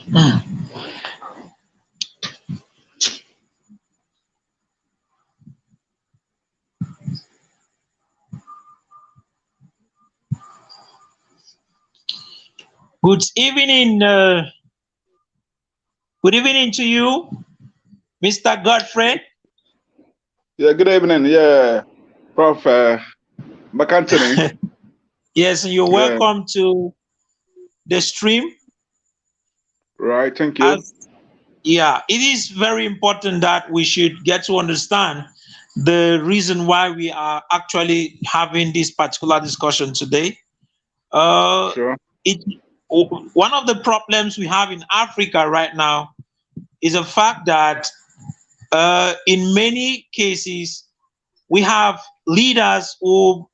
Mm. Good evening. Good evening to you, Mr. Godfrey. Yeah, good evening. Yeah, Prof. McAntony. Yes, you're Yeah, welcome to the stream. right. Thank you. As yeah, it is very important that we should get to understand the reason why we are actually having this particular discussion today. Uh, Sure. it One of the problems we have in Africa right now is the fact that in many cases we have leaders who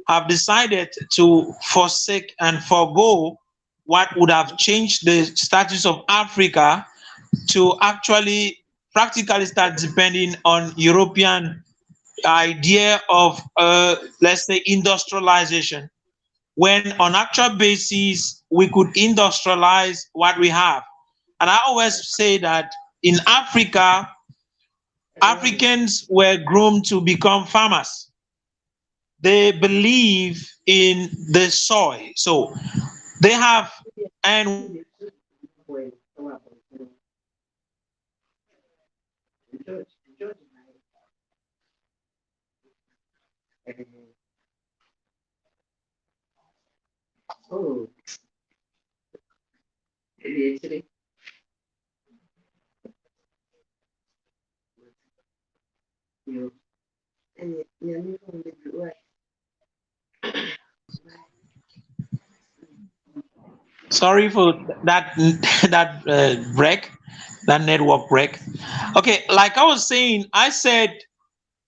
have decided to forsake and forego what would have changed the status of Africa to actually practically start depending on European idea of let's say industrialization, when on actual basis we could industrialize what we have. And I always say that in Africa, Africans were groomed to become farmers. They believe in the soil. So they have, and sorry for that break, that network break. Okay, like I was saying, I said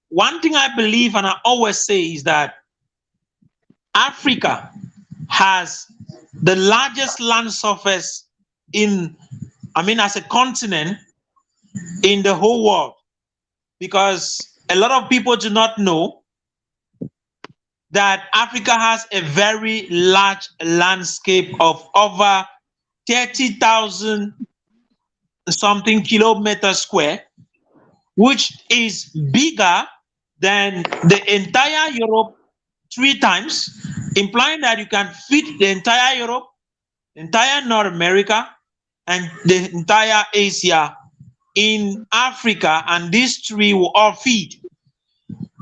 one thing I believe and I always say is that Africa has the largest land surface in, I mean, as a continent in the whole world, because a lot of people do not know that Africa has a very large landscape of over 30,000 something kilometers square, which is bigger than the entire Europe 3 times, implying that you can fit the entire Europe, entire North America, and the entire Asia in Africa, and these three will all feed.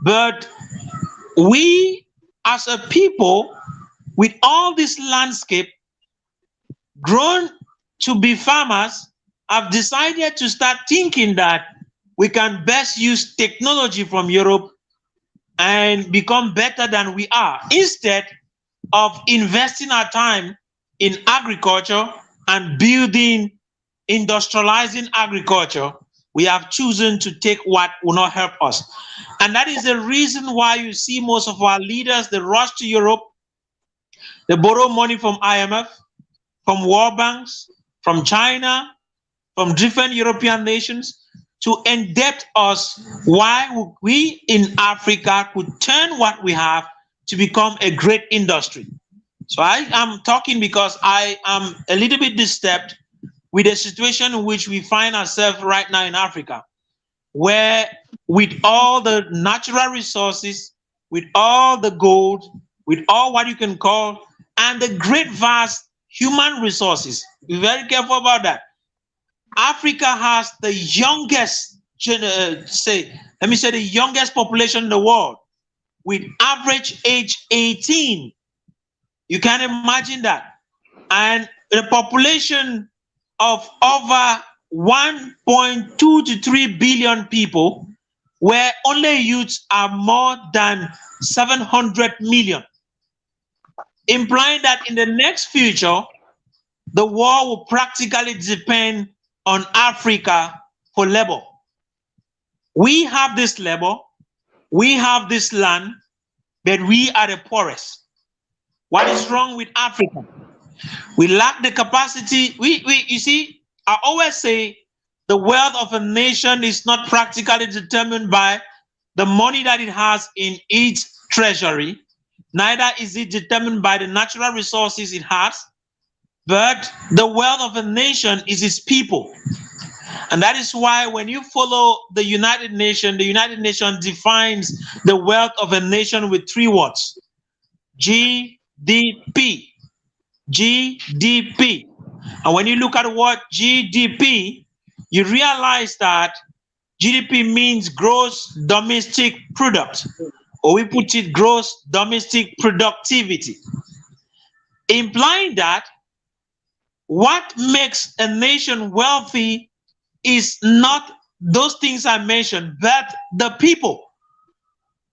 But we, as a people, with all this landscape, grown to be farmers, have decided to start thinking that we can best use technology from Europe and become better than we are, instead of investing our time in agriculture and building, industrializing agriculture. We have chosen to take what will not help us. And that is the reason why you see most of our leaders, they rush to Europe, they borrow money from IMF, from World Banks, from China, from different European nations to indebt us, while we in Africa could turn what we have to become a great industry. So I am talking because I am a little bit disturbed with the situation in which we find ourselves right now in Africa, where with all the natural resources, with all the gold, with all what you can call, and the great vast human resources, be very careful about that. Africa has the youngest, let me say the youngest population in the world, with average age 18. You can imagine that. And the population of over 1.2 to 3 billion people, where only youths are more than 700 million, implying that in the next future, the world will practically depend on Africa for labor. We have this labor, we have this land, but we are the poorest. What is wrong with Africa? We lack the capacity. You see, I always say the wealth of a nation is not practically determined by the money that it has in its treasury, neither is it determined by the natural resources it has, but the wealth of a nation is its people. And that is why when you follow the United Nations defines the wealth of a nation with three words: GDP. GDP. And when you look at what GDP, you realize that GDP means gross domestic product, or we put it gross domestic productivity, implying that what makes a nation wealthy is not those things I mentioned, but the people.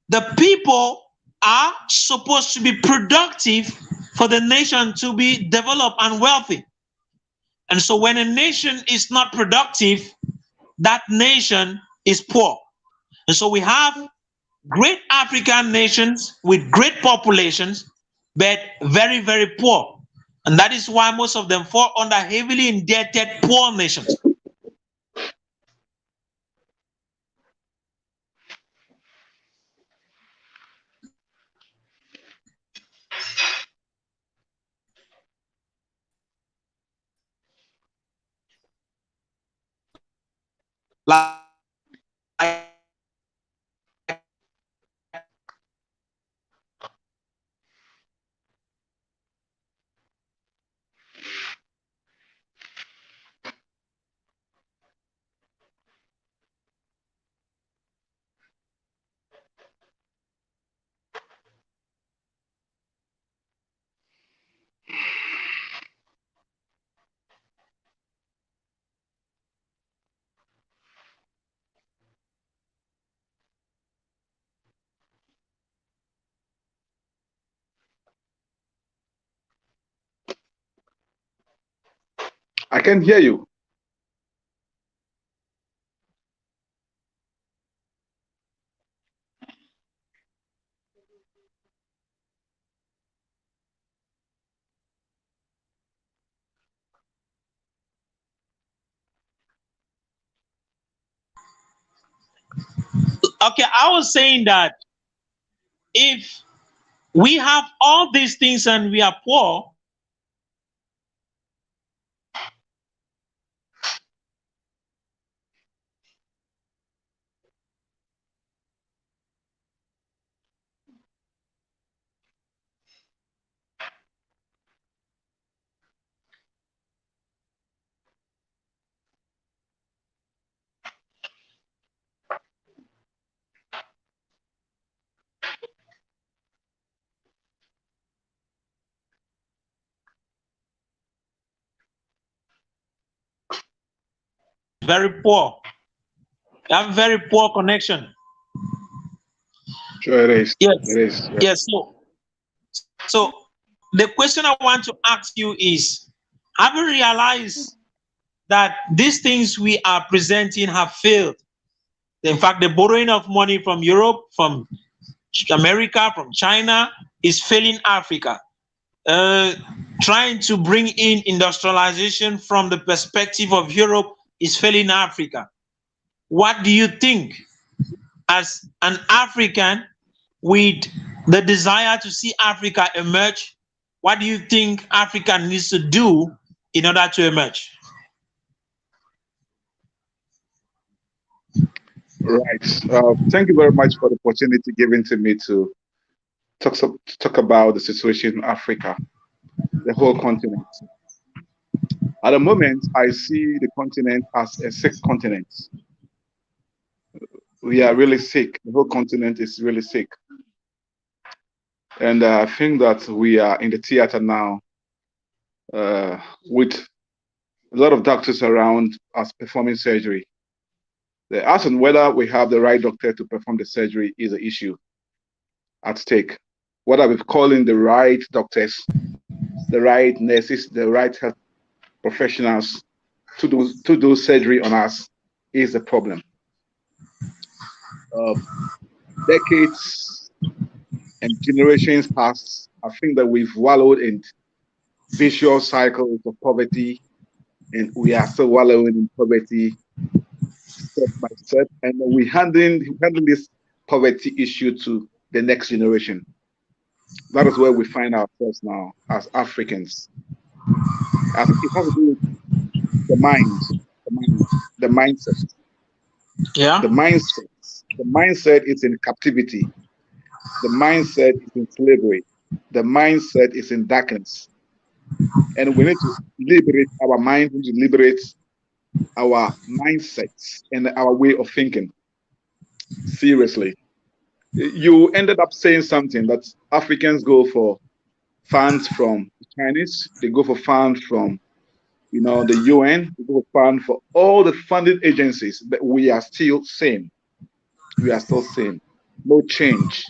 The people are supposed to be productive for the nation to be developed and wealthy. And so when a nation is not productive, that nation is poor. And so we have great African nations with great populations, but very, very poor. And that is why most of them fall under heavily indebted poor nations. I can hear you. Okay, I was saying that if we have all these things and we are poor, very poor. You have very poor connection. Sure, it is. Yes. It is. Yeah. Yes. So the question I want to ask you is, have you realized that these things we are presenting have failed? In fact, the borrowing of money from Europe, from America, from China is failing Africa. Uh, Trying to bring in industrialization from the perspective of Europe is failing Africa. What do you think, as an African with the desire to see Africa emerge? What do you think Africa needs to do in order to emerge? Right. Thank you very much for the opportunity given to me to talk about the situation in Africa, the whole continent. At the moment, I see the continent as a sick continent. We are really sick. The whole continent is really sick. And I think that we are in the theater now with a lot of doctors around us performing surgery. The ask on whether we have the right doctor to perform the surgery is an issue at stake. What are we calling the right doctors, the right nurses, the right health professionals to do surgery on us is the problem. Uh, Decades and generations past, I think that we've wallowed in vicious cycles of poverty, and we are still wallowing in poverty step by step, and we handling this poverty issue to the next generation. That is where we find ourselves now as Africans. I think it has to do with the mind, the mind, the mindset. Yeah. The mindset. The mindset is in captivity. The mindset is in slavery. The mindset is in darkness. And we need to liberate our mind, we need to liberate our mindsets and our way of thinking. Seriously. You ended up saying something that Africans go for funds from the Chinese, they go for funds from the UN, they go for funds for all the funding agencies, but we are still same. We are still same. No change.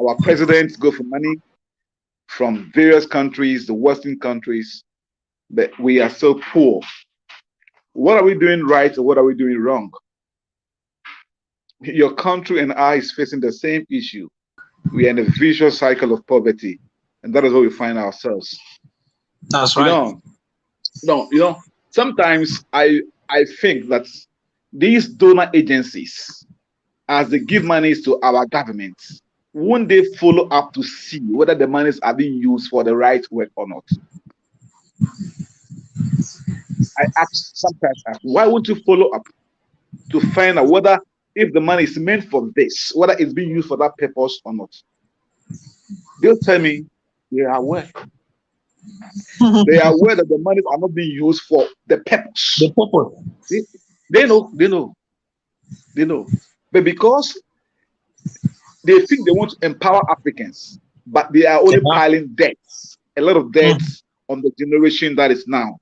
Our presidents go for money from various countries, the Western countries, but we are so poor. What are we doing right or what are we doing wrong? Your country and I is facing the same issue. We are in a vicious cycle of poverty, and that is where we find ourselves. That's You right. know, no, sometimes I think that these donor agencies, as they give monies to our governments, won't they follow up to see whether the monies are being used for the right work or not? I ask sometimes ask, why won't you follow up to find out whether if the money is meant for this, whether it's being used for that purpose or not? They'll tell me they are aware. They are aware that the monies are not being used for the The purpose. purpose. They, they know, they know, they know. But because they think they want to empower Africans, but they are only Yeah. piling debts, a lot of Mhm. debts on the generation that is now.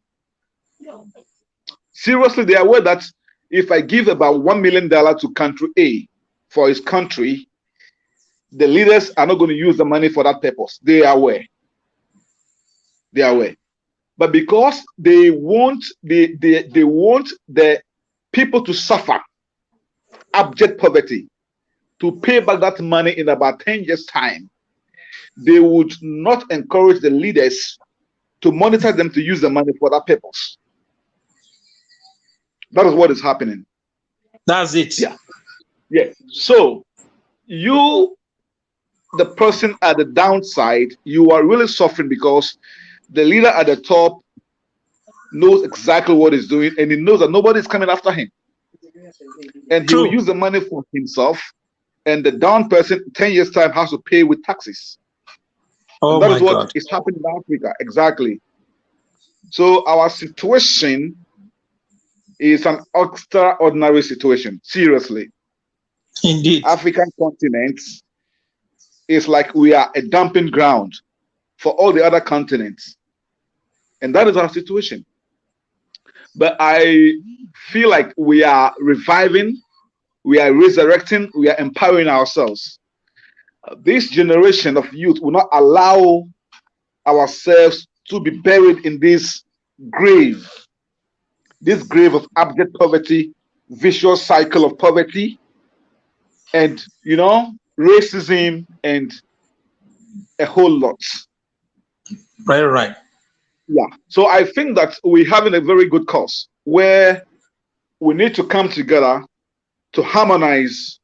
Seriously, they are aware that if I give about $1 million to country A for his country, the leaders are not going to use the money for that purpose. They are aware. They are aware. But because they want the people to suffer abject poverty to pay back that money in about 10 years' time, they would not encourage the leaders to monitor them to use the money for that purpose. That is what is happening. That's it. Yeah. Yeah. So you, the person at the downside, you are really suffering because the leader at the top knows exactly what he's doing and he knows that nobody is coming after him. And he will True. use the money for himself. And the down person, 10 years' time, has to pay with taxes. And Oh that is my what God. is happening in Africa. Exactly. So our situation is an extraordinary situation. Seriously. Indeed. African continent is like we are a dumping ground for all the other continents. And that is our situation. But I feel like we are reviving, we are resurrecting, we are empowering ourselves. This generation of youth will not allow ourselves to be buried in grave, this grave of abject poverty, vicious cycle of poverty, and racism and a whole lot. Right, right. Yeah. So I think that we're having a very good cause where we need to come together to harmonize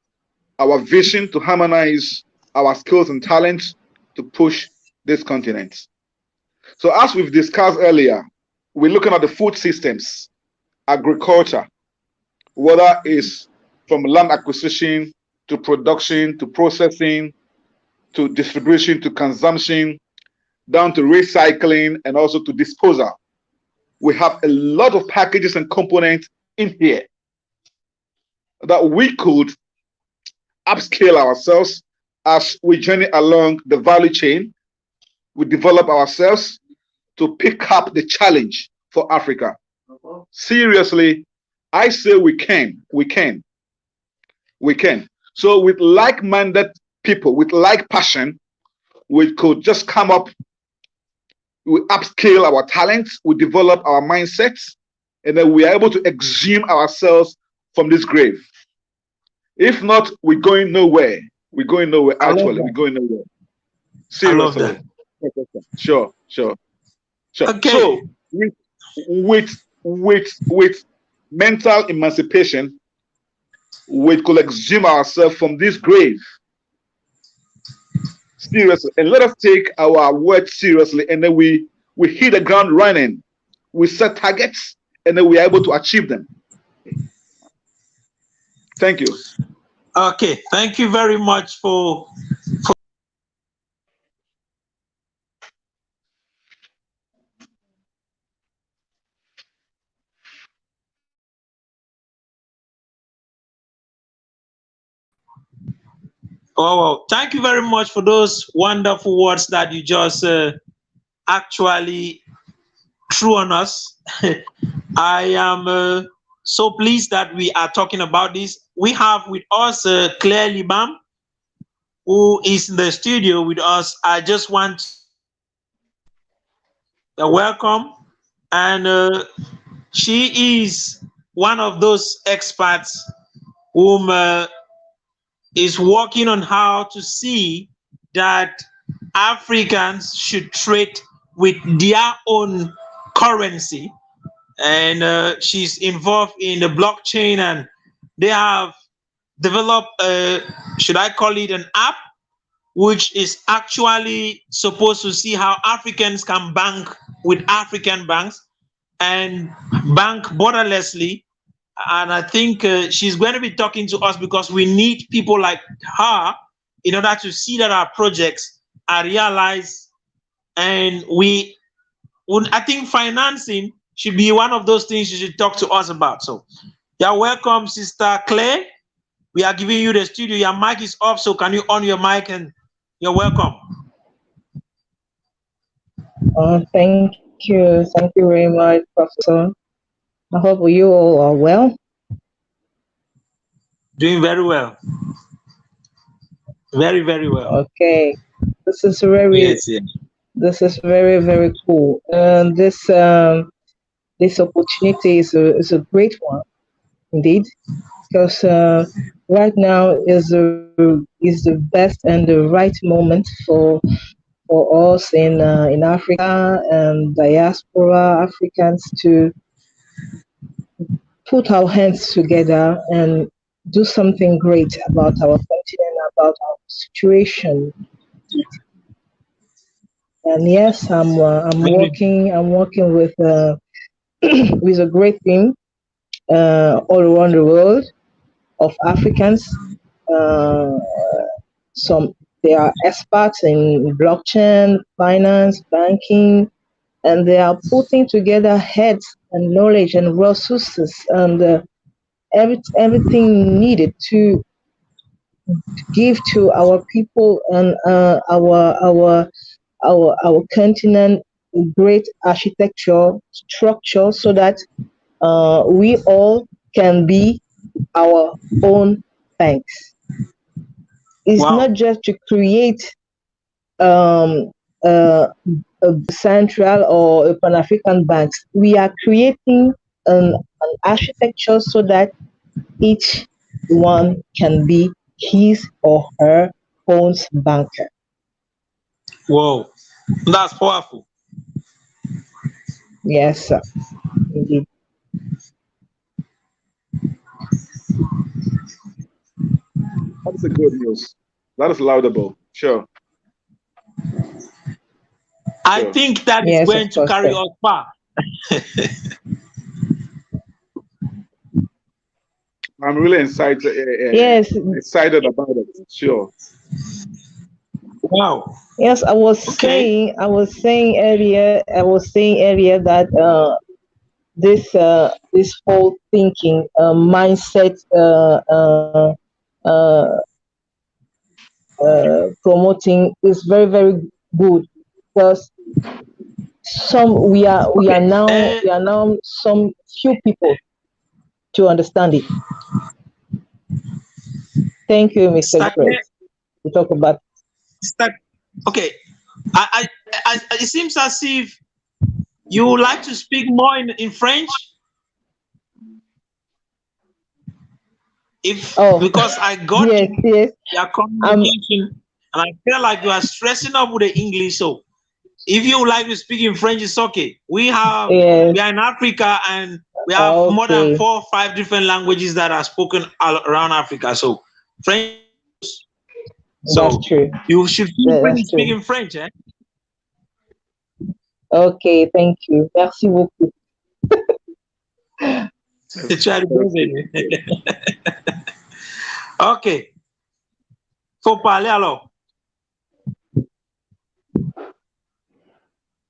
our vision, to harmonize our skills and talents to push this continent. So, as we've discussed earlier, we're looking at the food systems, agriculture, whether it's from land acquisition to production to processing to distribution to consumption, down to recycling and also to disposal. We have a lot of packages and components in here that we could upscale ourselves as we journey along the value chain. We develop ourselves to pick up the challenge for Africa. Seriously, I say we can, we can, we can. So, with like minded people, with like passion, we could just come up, we upscale our talents, we develop our mindsets, and then we are able to exhume ourselves from this grave. If not, we're going nowhere. We're going nowhere, I love actually. We're that. going nowhere. I love that. Seriously. Sure, sure, sure. Okay. So with mental emancipation, we could exhume ourselves from this grave. Seriously. And let us take our word seriously, and then we hit the ground running. We set targets and then we are able to achieve them. Thank you. Okay, thank you very much for thank you very much for those wonderful words that you just actually threw on us. I am so pleased that we are talking about this. We have with us Claire Libam, who is in the studio with us. I just want to welcome, and she is one of those experts whom is working on how to see that Africans should trade with their own currency. And she's involved in the blockchain, and they have developed, should I call it an app, which is actually supposed to see how Africans can bank with African banks and bank borderlessly. And I think she's going to be talking to us because we need people like her in order to see that our projects are realized. And I think financing should be one of those things you should talk to us about. So you're welcome, Sister Claire. We are giving you the studio. Your mic is off, so can you on your mic, and you're welcome. Thank you very much, Professor. I hope you all are well. Doing very well. Very, very well. Okay, this is very, this is very, very cool. And this opportunity is a great one, indeed, because right now is the best and the right moment for us in Africa and diaspora Africans to put our hands together and do something great about our continent, about our situation. And yes, I'm working with with a great team all around the world of Africans. They are experts in blockchain, finance, banking, and they are putting together heads and knowledge and resources and everything needed to give to our people and our continent great architecture structure so that we all can be our own banks. It's not just to create a central or a Pan-African banks. We are creating an architecture so that each one can be his or her own banker. Whoa, that's powerful. Yes, sir. Indeed. That's the good news. That is laudable. Sure. I think that is going to carry us far. I'm really excited. Excited about it. Sure. Wow. Yes, I was saying earlier that this whole thinking mindset promoting is very, very good because we are now some few people to understand it. Thank you, Mr. Greg. We talk about. Okay, it seems as if you would like to speak more in French. Because I got your communication, and I feel like you are stressing up with the English. So if you would like to speak in French, it's okay. We are in Africa, and we have more than 4 or 5 different languages that are spoken all around Africa. So French. That's true. You should speak in French, eh? Okay, thank you. Merci beaucoup. Try to That's browser. it. Ok. Faut parler alors.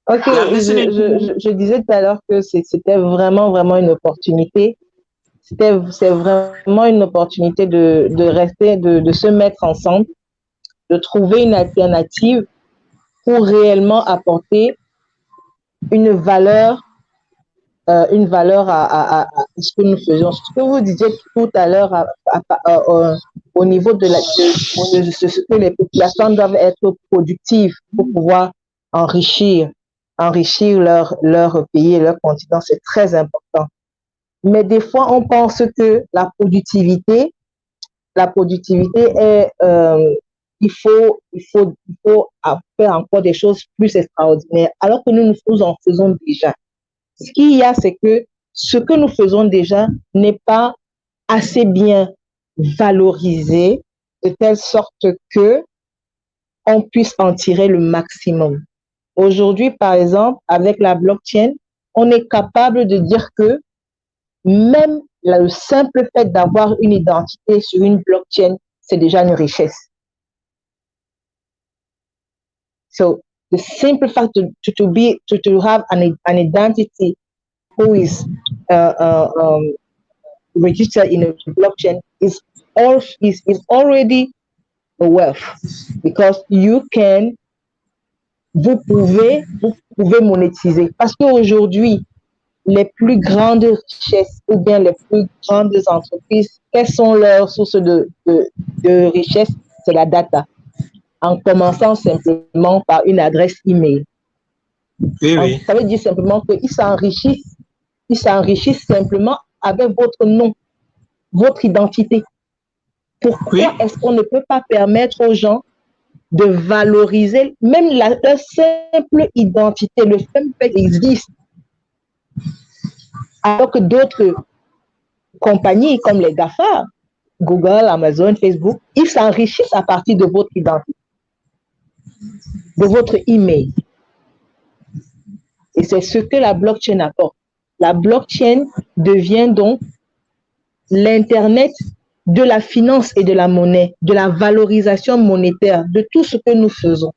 Ok, We are listening to you. je disais tout à l'heure que c'était vraiment, vraiment une opportunité. C'est vraiment une opportunité de rester, de se mettre ensemble, de trouver une alternative pour réellement apporter une valeur, une valeur à ce que nous faisons. Ce que vous disiez tout à l'heure au niveau de ce que les populations doivent être productives pour pouvoir enrichir, enrichir leur pays et leur continent, c'est très important. Mais des fois, on pense que la productivité est, il faut faire encore des choses plus extraordinaires, alors que nous en faisons déjà. Ce qu'il y a, c'est que ce que nous faisons déjà n'est pas assez bien valorisé de telle sorte que on puisse en tirer le maximum. Aujourd'hui, par exemple, avec la blockchain, on est capable de dire que même le simple fait d'avoir une identité sur une blockchain, c'est déjà une richesse. So the simple fact to have an identity who is uh, uh, um, registered in a blockchain is already a wealth because vous pouvez monétiser parce qu'aujourd'hui les plus grandes richesses ou bien les plus grandes entreprises, quelles sont leurs sources de richesse? C'est la data. En commençant simplement par une adresse email. Oui, oui. Ça veut dire simplement ils s'enrichissent simplement avec votre nom, votre identité. Pourquoi est-ce qu'on ne peut pas permettre aux gens de valoriser même leur simple identité, le simple fait existe, alors que d'autres compagnies comme les GAFA, Google, Amazon, Facebook, ils s'enrichissent à partir de votre identité, de votre email. Et c'est ce que la blockchain apporte. La blockchain devient donc l'Internet de la finance et de la monnaie, de la valorisation monétaire, de tout ce que nous faisons.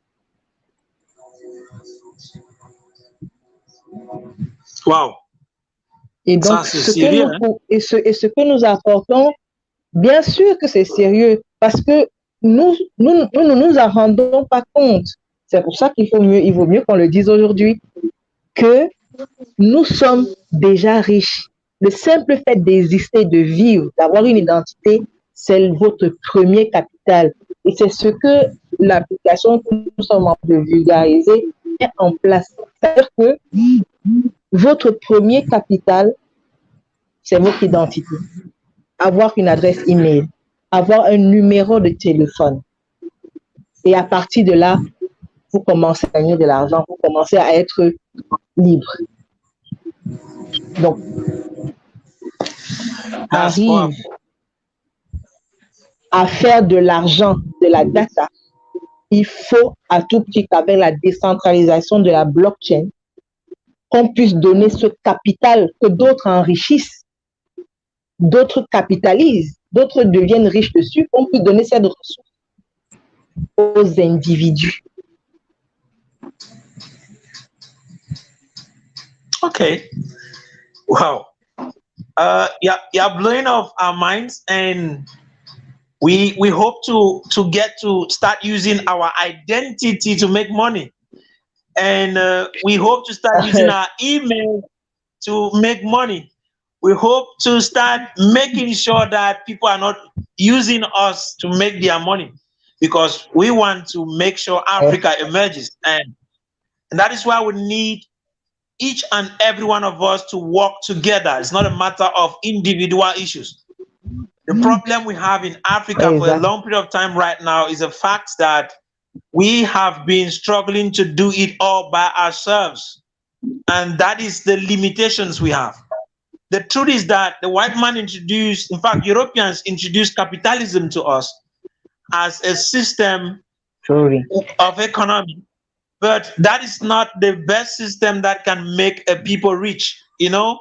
Wow. Et donc, ça, c'est sérieux, ce que nous apportons, bien sûr que c'est sérieux, parce que nous ne nous en rendons pas compte. C'est pour ça il vaut mieux qu'on le dise aujourd'hui, que nous sommes déjà riches. Le simple fait d'exister, de vivre, d'avoir une identité, c'est votre premier capital. Et c'est ce que l'application que nous sommes en train de vulgariser met en place. C'est-à-dire que votre premier capital, c'est votre identité. Avoir une adresse email, avoir un numéro de téléphone. Et à partir de là, vous commencez à gagner de l'argent, vous commencez à être libre. Donc, arrive à faire de l'argent, de la data, il faut à tout prix qu'avec la décentralisation de la blockchain, qu'on puisse donner ce capital que d'autres enrichissent, d'autres capitalisent, d'autres deviennent riches dessus, qu'on puisse donner cette ressource aux individus. Okay. Wow. You're blowing off our minds, and we hope to get to start using our identity to make money, and we hope to start using our email to make money. We hope to start making sure that people are not using us to make their money, because we want to make sure Africa emerges, and that is why we need each and every one of us to work together. It's not a matter of individual issues. The problem we have in Africa for a long period of time right now is the fact that we have been struggling to do it all by ourselves. And that is the limitations we have. The truth is that the white man introduced, in fact, Europeans introduced capitalism to us as a system of economy. But that is not the best system that can make a people rich, you know?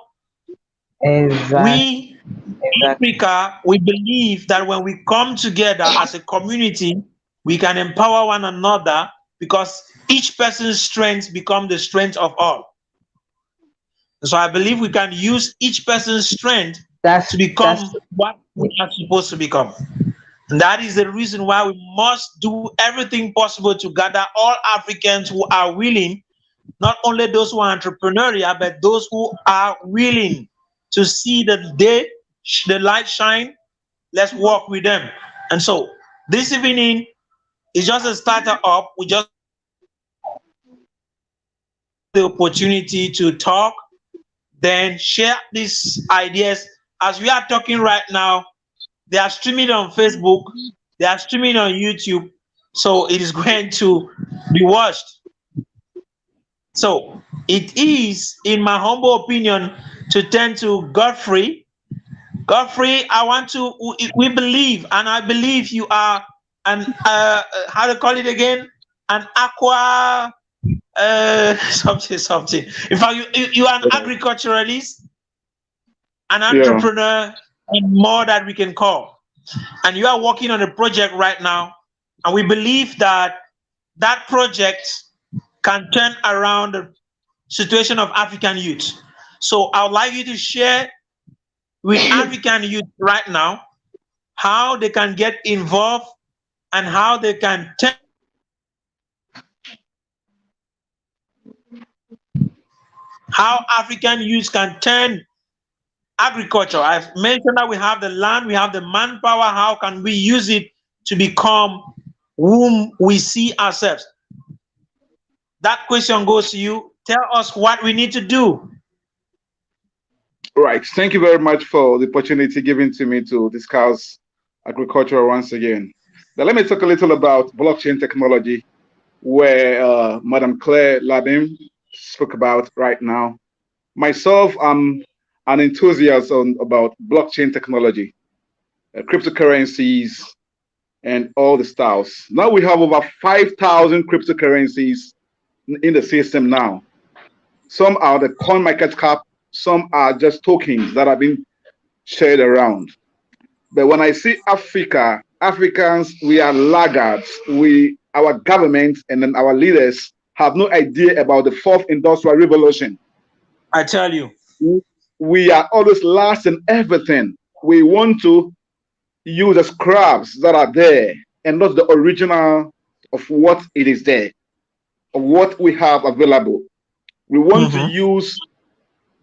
Exactly. We, Africa, we believe that when we come together as a community, we can empower one another because each person's strength become the strength of all. So I believe we can use each person's strength to That's become what we are supposed to become. And that is the reason why we must do everything possible to gather all Africans who are willing, not only those who are entrepreneurial, but those who are willing to see the light shine. Let's work with them. And so this evening is just a starter up. We just the opportunity to talk, then share these ideas. As we are talking right now, they are streaming on Facebook, they are streaming on YouTube, so it is going to be watched. So it is, in my humble opinion, to turn to Godfrey. Godfrey, I want to. We believe, and I believe you are an how to call it again, an aqua something. In fact, you are an agriculturalist, an Yeah. entrepreneur, and more that we can call. And you are working on a project right now, and we believe that that project can turn around the situation of African youth. So I would like you to share with African youth right now how they can get involved and how they can turn how African youth can turn agriculture. I've mentioned that we have the land, we have the manpower. How can we use it to become whom we see ourselves? That question goes to you. Tell us what we need to do. Right. Thank you very much for the opportunity given to me to discuss agriculture once again. Now, let me talk a little about blockchain technology, where Madam Claire Labim spoke about right now. Myself, I'm an enthusiast about blockchain technology, cryptocurrencies, and all the styles. Now we have over 5,000 cryptocurrencies in the system now. Some are the coin market cap, some are just tokens that have been shared around. But when I see Africa, Africans, we are laggards. Our government and then our leaders have no idea about the fourth industrial revolution. I tell you. We are always last in everything. We want to use the scraps that are there and not the original of what it is there, of what we have available. We want to use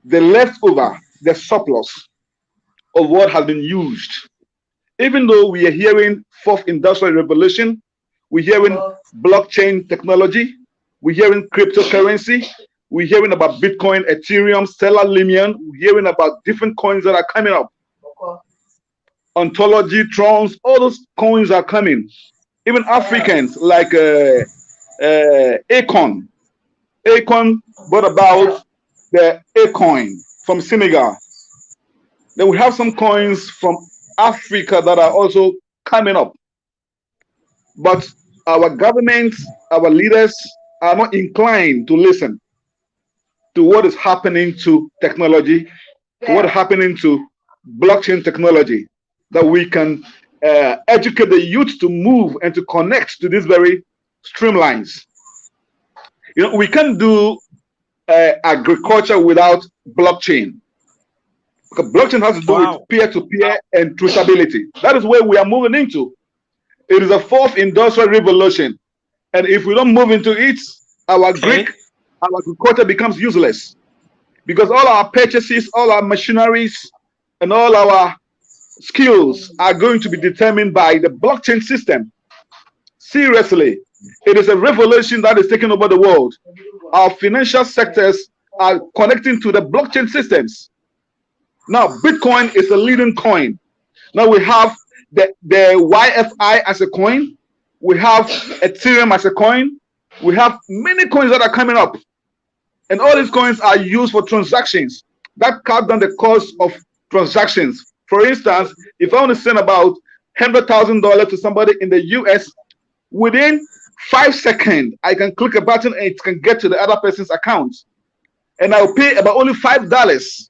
the leftover, the surplus of what has been used. Even though we are hearing fourth industrial revolution, we're hearing blockchain technology, we're hearing cryptocurrency, we're hearing about Bitcoin, Ethereum, Stellar Limian, we're hearing about different coins that are coming up. Ontology, Trons, all those coins are coming. Even Africans like Akon. Akon brought about the Acoin from Senegal. Then we have some coins from Africa that are also coming up. But our governments, our leaders are not inclined to listen to what is happening to technology, to what is happening to blockchain technology, that we can educate the youth to move and to connect to these very streamlines. You know, we can't do agriculture without blockchain. Because blockchain has to do with peer-to-peer and traceability. That is where we are moving into. It is a fourth industrial revolution. And if we don't move into it, our agriculture becomes useless. Because all our purchases, all our machineries, and all our skills are going to be determined by the blockchain system. Seriously, it is a revolution that is taking over the world. Our financial sectors are connecting to the blockchain systems. Now, Bitcoin is the leading coin. Now we have the YFI as a coin. We have Ethereum as a coin. We have many coins that are coming up. And all these coins are used for transactions. That cut down the cost of transactions. For instance, if I want to send about $100,000 to somebody in the US, within 5 seconds, I can click a button and it can get to the other person's account. And I'll pay about only $5.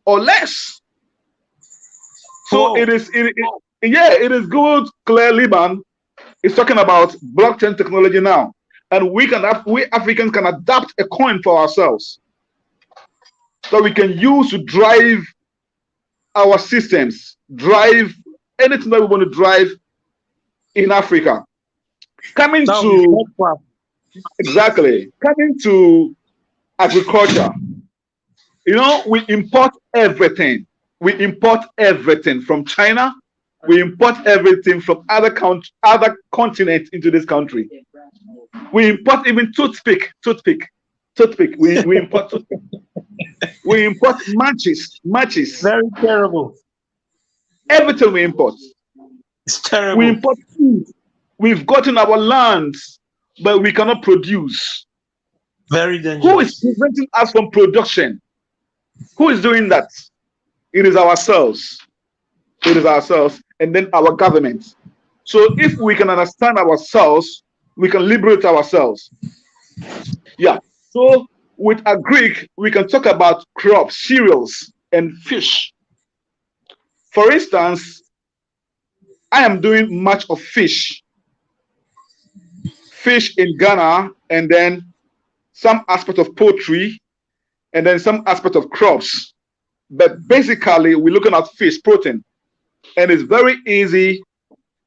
or less. So Whoa. it is, yeah, it is good. Claire Liban is talking about blockchain technology now, and we Africans can adapt a coin for ourselves that we can use to drive our systems, drive anything that we want to drive in Africa. Coming That would be to fun. exactly coming to agriculture, we import everything. We import everything from China. We import everything from other continents into this country. We import even toothpick. We import toothpick. We import matches. Very terrible. Everything we import. It's terrible. We import food. We've gotten our lands, but we cannot produce. Very dangerous. Who is preventing us from production? Who is doing that? It is ourselves. It is ourselves, and then our government. So if we can understand ourselves, we can liberate ourselves. Yeah. So with a Greek, we can talk about crops, cereals, and fish. For instance, I am doing much of fish in Ghana, and then some aspect of poultry, and then some aspect of crops. But basically, we're looking at fish protein, and it's very easy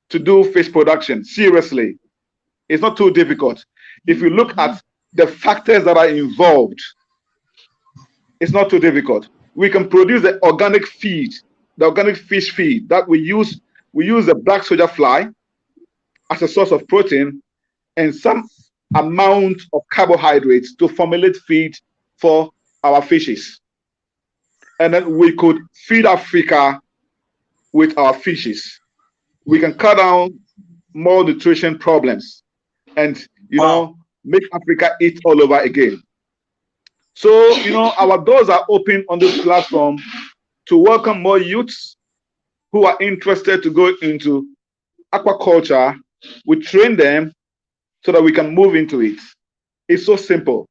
to do fish production. Seriously, it's not too difficult. If you look at the factors that are involved, it's not too difficult. We can produce the organic feed, the organic fish feed that we use. We use the black soldier fly as a source of protein and some amount of carbohydrates to formulate feed for our fishes. And then we could feed Africa with our fishes. We can cut down more nutrition problems and, make Africa eat all over again. So, our doors are open on this platform to welcome more youths who are interested to go into aquaculture. We train them so that we can move into it. It's so simple.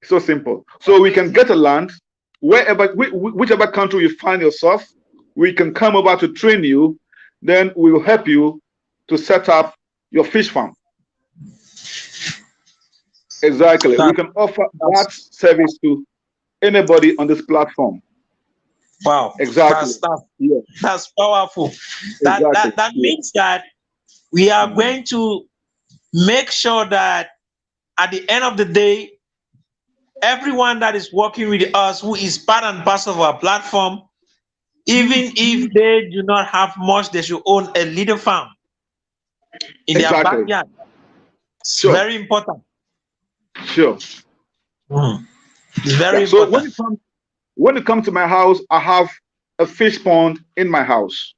So simple. So we can get a land wherever, whichever country you find yourself, we can come over to train you. Then we will help you to set up your fish farm. Exactly. We can offer that service to anybody on this platform. Wow. Exactly. That's powerful. That means that we are going to make sure that at the end of the day, everyone that is working with us, who is part and parcel of our platform, even if they do not have much, they should own a little farm in their backyard. Sure. Very important. Sure. It's very important. So when it comes to my house, I have a fish pond in my house.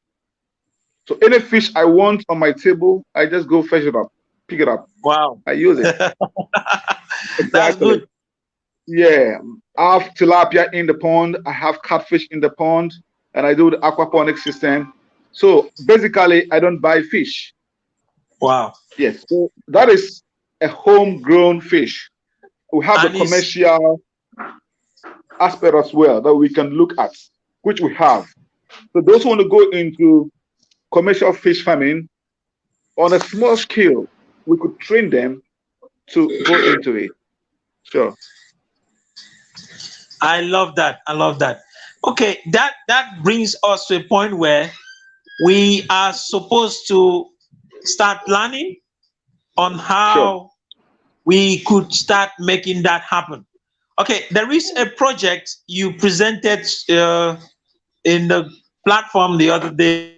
So any fish I want on my table, I just go fetch it up, pick it up. Wow. I use it. Exactly. That's good. Yeah. I have tilapia in the pond. I have catfish in the pond, and I do the aquaponics system. So basically, I don't buy fish. Wow. Yes. So that is a homegrown fish. We have the commercial aspect as well that we can look at, which we have. So those who want to go into commercial fish farming on a small scale, we could train them to go into it. Sure. I love that. Okay, that brings us to a point where we are supposed to start planning on how we could start making that happen. Okay, there is a project you presented in the platform the other day.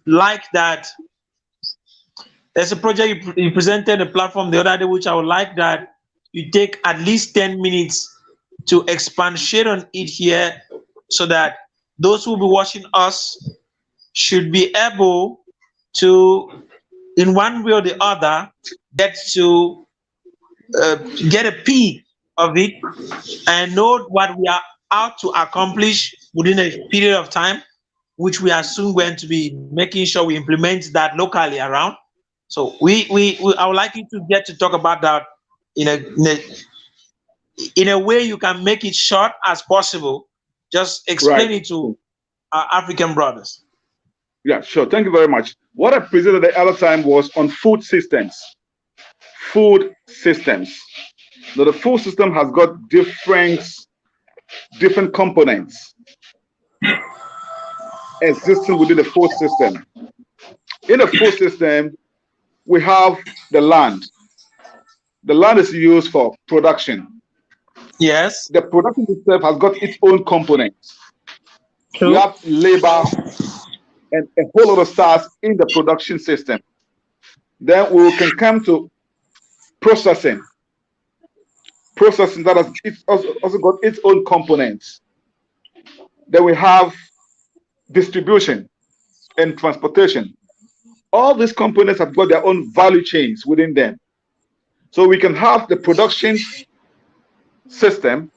Like that, there's a project you presented a platform the other day, which I would like that you take at least 10 minutes to expatiate on it here, so that those who will be watching us should be able to, in one way or the other, get a peek of it and know what we are out to accomplish within a period of time, which we are soon going to be making sure we implement that locally around. So I would like you to get to talk about that in a in a way you can make it short as possible. Just explain Right. it to our African brothers. Yeah, sure. Thank you very much. What I presented the other time was on food systems. Food systems. Now, the food system has got different components existing within the food system. In the food system, we have the land. The land is used for production. Yes. The production itself has got its own components. We True. have labor and a whole lot of stars in the production system. Then we can come to processing. Processing that has also got its own components. Then we have distribution and transportation. All these components have got their own value chains within them. So we can have the production system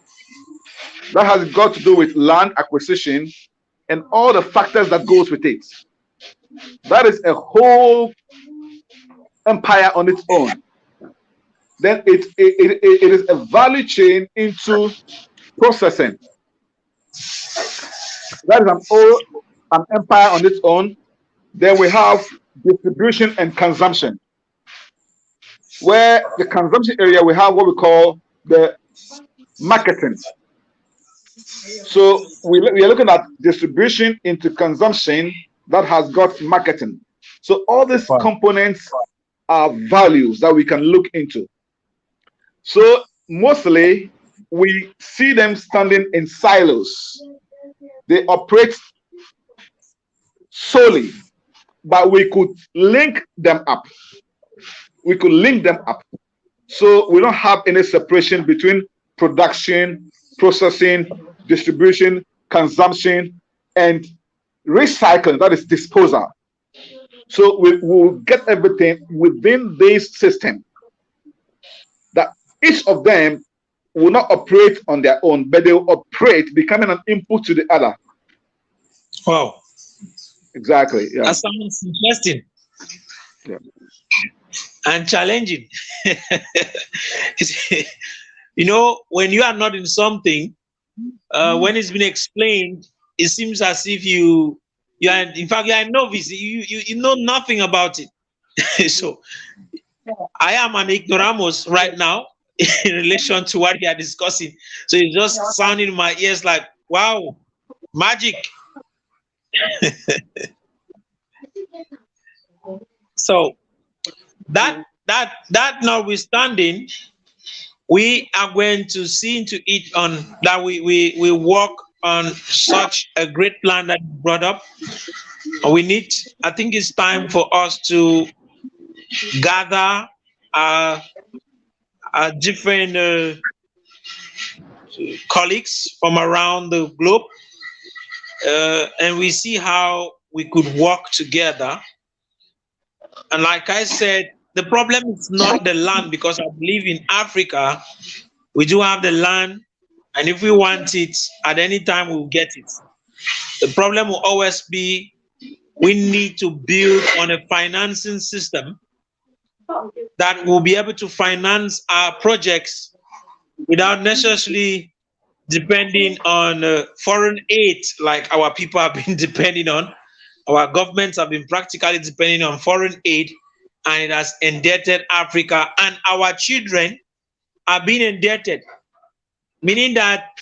that has got to do with land acquisition and all the factors that goes with it. That is a whole empire on its own. Then it is a value chain into processing. That is an empire on its own. Then we have distribution and consumption, where the consumption area we have what we call the marketing. So we are looking at distribution into consumption that has got marketing. So all these Wow. components are values that we can look into. So mostly we see them standing in silos. They operate solely, but we could link them up. We could link them up. So we don't have any separation between production, processing, distribution, consumption, and recycling, that is disposal. So we will get everything within this system. That each of them will not operate on their own, but they will operate, becoming an input to the other. Wow. Exactly. Yeah. That sounds interesting Yeah. and challenging. You know, when you are not in something, when it's been explained, it seems as if you are, in fact, you are a novice. You know nothing about it. So I am an ignoramus right now in relation to what we are discussing. So it's just sounding in my ears like, wow, magic. So that notwithstanding, we are going to see into it on that we work on such a great plan that you brought up. We need, I think it's time for us to gather our different colleagues from around the globe, and we see how we could work together. And like I said, the problem is not the land, because I believe in Africa, we do have the land, and if we want it at any time, we'll get it. The problem will always be we need to build on a financing system that will be able to finance our projects without necessarily depending on foreign aid like our people have been depending on. Our governments have been practically depending on foreign aid, and it has indebted Africa, and our children are being indebted, meaning that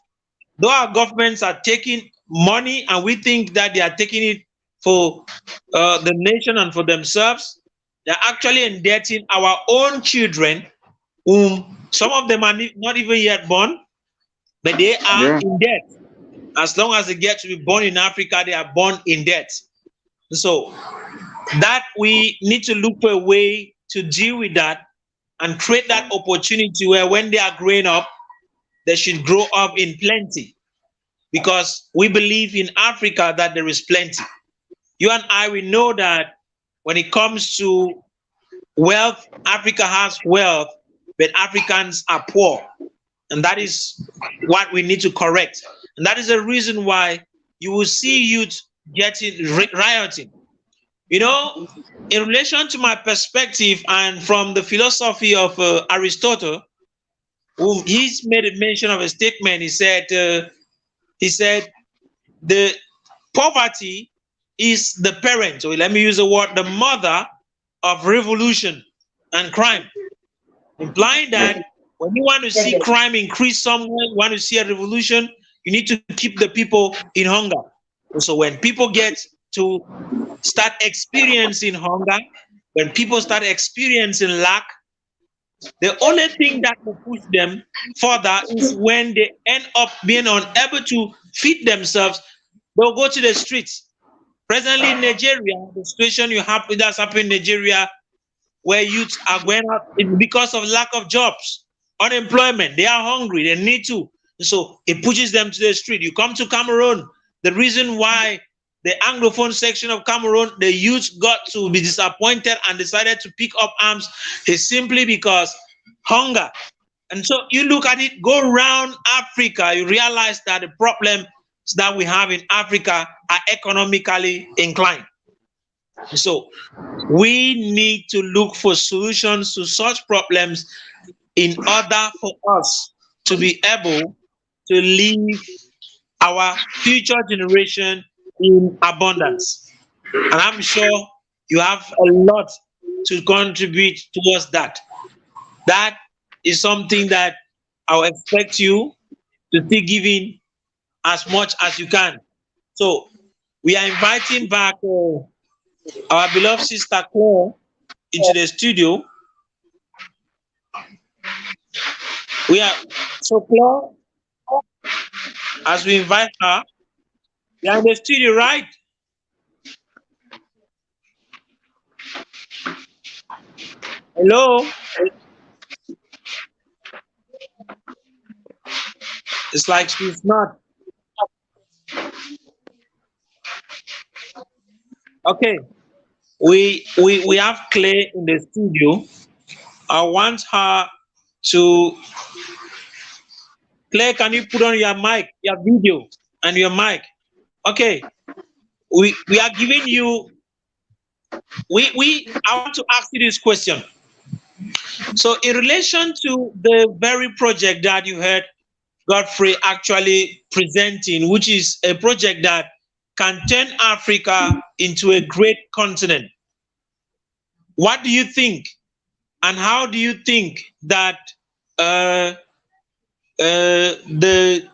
though our governments are taking money and we think that they are taking it for the nation and for themselves, they're actually indebting our own children, whom some of them are not even yet born, but they are Yeah. in debt. As long as they get to be born in Africa, they are born in debt. So that we need to look for a way to deal with that and create that opportunity where when they are growing up, they should grow up in plenty, because we believe in Africa that there is plenty. You and I, we know that when it comes to wealth, Africa has wealth, but Africans are poor. And that is what we need to correct. And that is the reason why you will see youth getting rioting. You know, in relation to my perspective and from the philosophy of Aristotle, he's made a mention of a statement. He said the poverty is the parent, or let me use the word, the mother of revolution and crime, implying that when you want to see crime increase somewhere, you want to see a revolution, you need to keep the people in hunger. So when people get to start experiencing hunger, when people start experiencing lack, the only thing that will push them further is when they end up being unable to feed themselves, they'll go to the streets. Presently in Nigeria, the situation that's happening in Nigeria, where youths are going out because of lack of jobs, unemployment, they are hungry, they need to. So it pushes them to the street. You come to Cameroon, the reason why the Anglophone section of Cameroon, the youth got to be disappointed and decided to pick up arms is simply because hunger. And so you look at it, go around Africa, you realize that the problems that we have in Africa are economically inclined. So we need to look for solutions to such problems in order for us to be able to leave our future generation in abundance. And I'm sure you have a lot to contribute towards that. That is something that I'll expect you to still give in as much as you can. So we are inviting back our beloved sister Claire into the studio. We are so Claire, as we invite her, we are in the studio, right? Hello. It's like she's not. Okay. We have Clay in the studio. I want her to Clay, can you put on your mic, your video and your mic? Okay. We are giving you we I want to ask you this question. So in relation to the very project that you heard Godfrey actually presenting, which is a project that can turn Africa into a great continent, what do you think, and how do you think that uh, the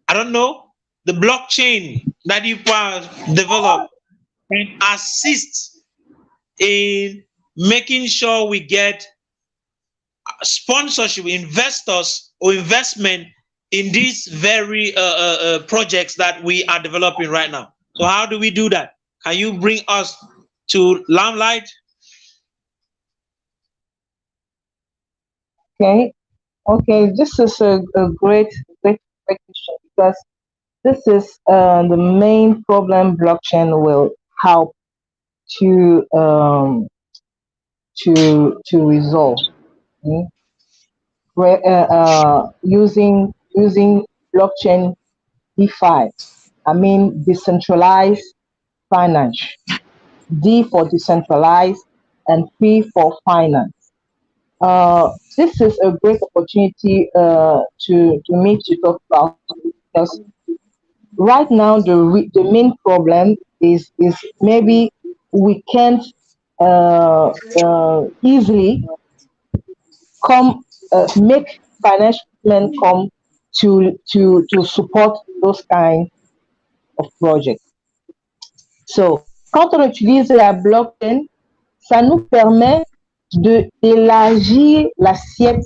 I don't know the blockchain that you develop can assist in making sure we get sponsorship, investors, or investment in these very projects that we are developing right now? So how do we do that? Can you bring us to limelight? Okay, okay, this is a great question because this is the main problem blockchain will help to resolve. mm, using blockchain DeFi. I mean decentralized finance. D for decentralized and P for finance. This is a great opportunity to me to talk about because right now the main problem is maybe we can't easily come make financial plan come to support those kind of projects. So quand on utilise la blockchain, ça nous permet de d'élargir l'assiette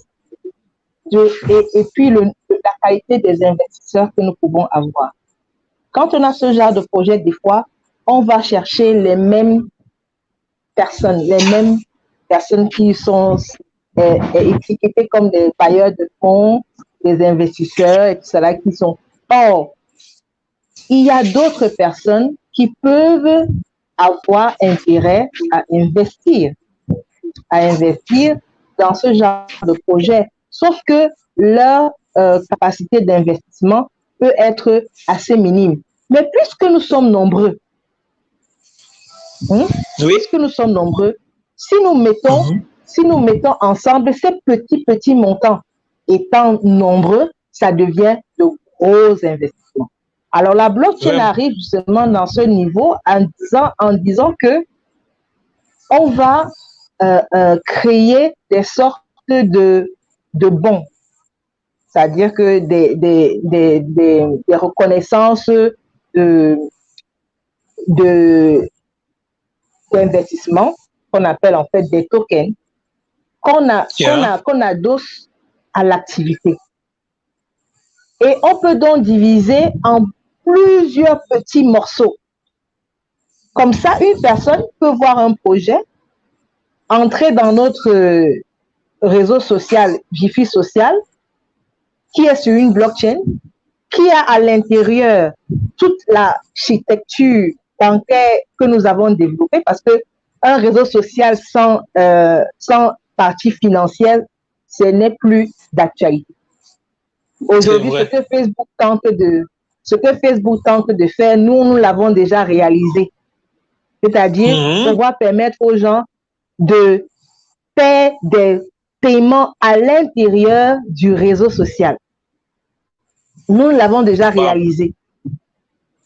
et puis la qualité des investisseurs que nous pouvons avoir. Quand on a ce genre de projet, des fois, on va chercher les mêmes personnes qui sont étiquetées comme des bailleurs de fonds, des investisseurs et tout cela qui sont. Or, il y a d'autres personnes qui peuvent avoir intérêt à investir dans ce genre de projet. Sauf que leur capacité d'investissement peut être assez minime. Mais puisque nous sommes nombreux, Oui. puisque nous sommes nombreux, si nous mettons ensemble ces petits montants, étant nombreux, ça devient de gros investissements. Alors, la blockchain arrive justement dans ce niveau en disant que on va créer des sortes de bons, c'est-à-dire que des reconnaissances d'investissement qu'on appelle en fait des tokens qu'on adosse à l'activité. Et on peut donc diviser en plusieurs petits morceaux. Comme ça, une personne peut voir un projet, entrer dans notre réseau social, Jiffy Social, qui est sur une blockchain, qui a à l'intérieur toute l'architecture bancaire que nous avons développée, parce que un réseau social sans partie financière, ce n'est plus d'actualité. Aujourd'hui, ce que Facebook tente de faire, nous l'avons déjà réalisé. C'est-à-dire pouvoir permettre aux gens de faire des paiements à l'intérieur du réseau social. Nous l'avons déjà réalisé.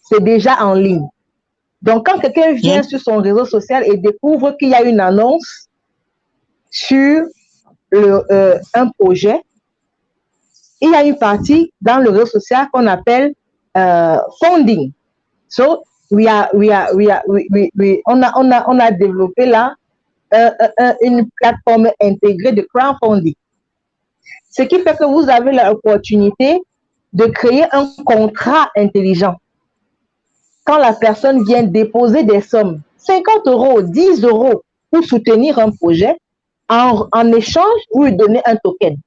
C'est déjà en ligne. Donc, quand quelqu'un vient sur son réseau social et découvre qu'il y a une annonce sur un projet, il y a une partie dans le réseau social qu'on appelle funding. So, on a développé là une plateforme intégrée de crowdfunding. Ce qui fait que vous avez l'opportunité de créer un contrat intelligent. Quand la personne vient déposer des sommes, 50 euros, 10 euros, pour soutenir un projet, en échange, vous lui donnez un token.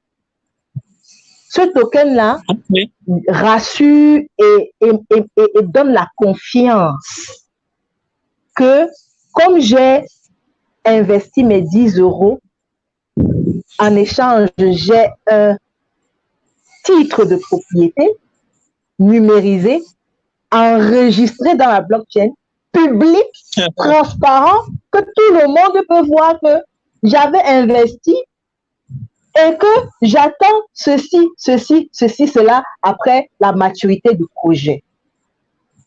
Ce token-là rassure et donne la confiance que comme j'ai investi mes 10 euros, en échange, j'ai un titre de propriété numérisé, enregistré dans la blockchain, public, transparent, que tout le monde peut voir que j'avais investi et que j'attends ceci, cela après la maturité du projet.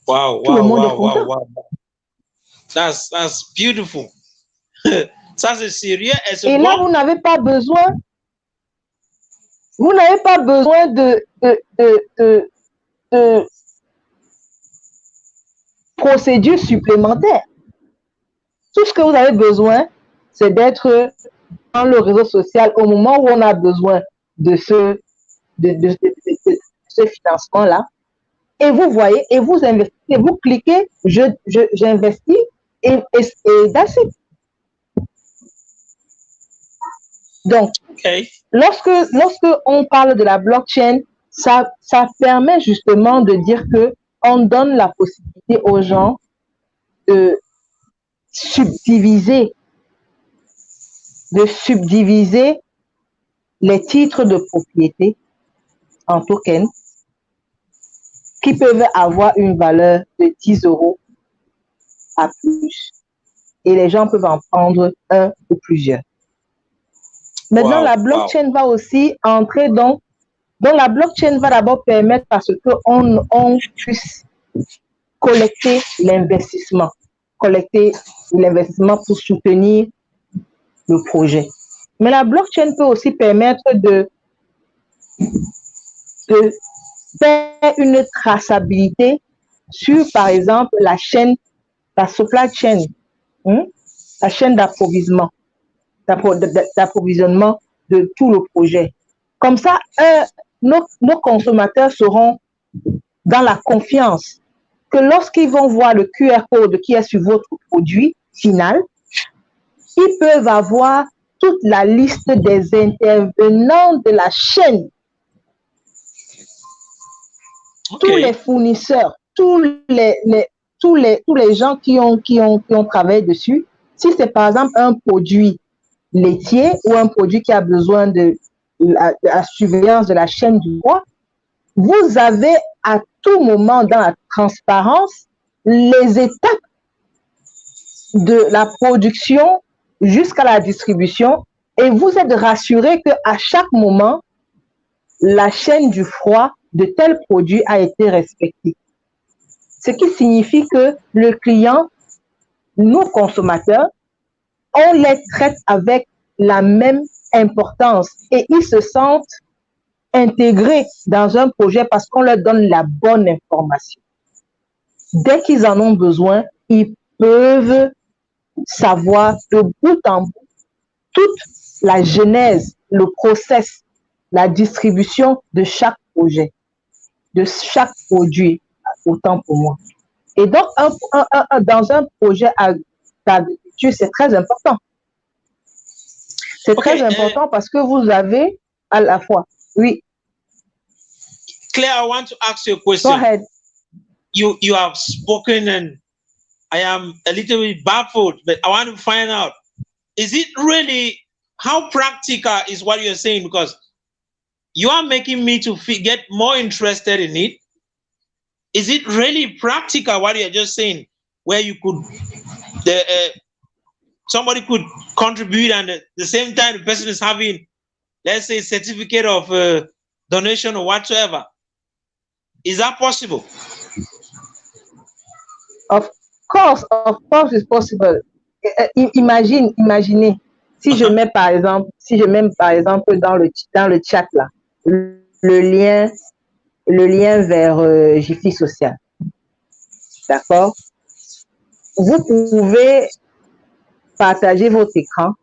Wow, tout le monde est content. wow. That's beautiful. Ça c'est sérieux et là, vous n'avez pas besoin de procédures supplémentaires. Tout ce que vous avez besoin, c'est d'être dans le réseau social au moment où on a besoin de ce financement-là. Et vous voyez, et vous investissez, vous cliquez, j'investis, et that's it. Donc, lorsque on parle de la blockchain, ça permet justement de dire que on donne la possibilité aux gens de subdiviser les titres de propriété en tokens qui peuvent avoir une valeur de 10 euros à plus. Et les gens peuvent en prendre un ou plusieurs. Maintenant, la blockchain va aussi entrer donc la blockchain va d'abord permettre parce qu'on puisse collecter l'investissement pour soutenir le projet. Mais la blockchain peut aussi permettre de faire une traçabilité sur, par exemple, la supply chain, la chaîne d'approvisionnement de tout le projet. Comme ça, nos consommateurs seront dans la confiance que lorsqu'ils vont voir le QR code qui est sur votre produit final, ils peuvent avoir toute la liste des intervenants de la chaîne. Tous les fournisseurs, tous les gens qui ont travaillé dessus. Si c'est par exemple un produit laitier ou un produit qui a besoin de la surveillance de la chaîne du roi, vous avez à tout moment dans la transparence les étapes de la production jusqu'à la distribution et vous êtes rassuré qu'à chaque moment, la chaîne du froid de tel produit a été respectée. Ce qui signifie que le client, nos consommateurs, on les traite avec la même importance et ils se sentent intégrés dans un projet parce qu'on leur donne la bonne information. Dès qu'ils en ont besoin, ils peuvent savoir de bout en bout toute la genèse, le process, la distribution de chaque projet, de chaque produit, autant pour moi. Et donc, dans un projet d'agriculture, c'est très important. C'est très important parce que vous avez à la fois, oui. Claire, I want to ask you a question. Go ahead. You have spoken and I am a little bit baffled, but I want to find out, is it really, how practical is what you're saying? Because you are making me to get more interested in it. Is it really practical what you're just saying, where you could, somebody could contribute and at the same time the person is having, let's say, a certificate of donation or whatsoever? Is that possible? Of course it's possible. Imaginez, si je mets par exemple dans le chat là, le lien vers Jiffy Social. D'accord? Vous pouvez partager votre écran.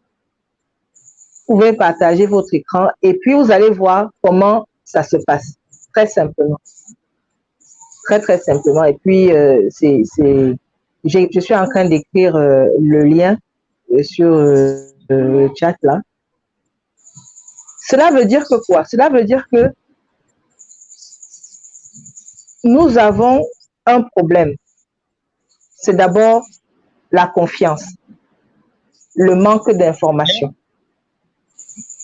Et puis vous allez voir comment ça se passe. Très simplement. Très simplement. Et puis, je suis en train d'écrire le lien sur le chat là. Cela veut dire que quoi? Cela veut dire que nous avons un problème. C'est d'abord la confiance, le manque d'information.